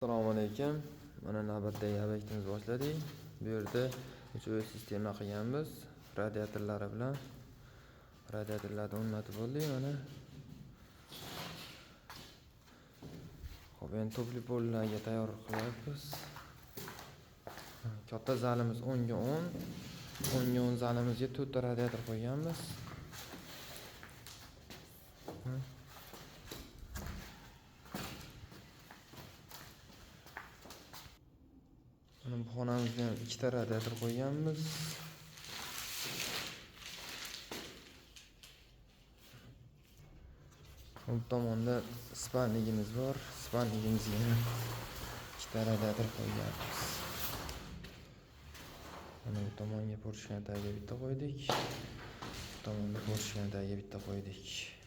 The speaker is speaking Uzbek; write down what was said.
Assalomu alaykum. Mana navbatdagi obyektimizni boshladik. Bu yerda uch sistema qilganmiz. Radiatorlari bilan radiatorlarni o'rnatib bo'ldik mana. Xo'p, endi topli pollarga tayyor qilyapmiz. Katta zalimiz 10 ga 10. 10 ga 10 zalimizga 4 ta radiator qo'yganmiz. Bu xonamizga 2 ta radiator qo'yganmiz. Bu tomonda spalnigimiz bor. Spalnigimizga 2 ta radiator qo'yganmiz. Mana bu tomonga porshkan tagiga bitta qo'ydik. Bu tomonda porshkan tagiga bitta qo'ydik.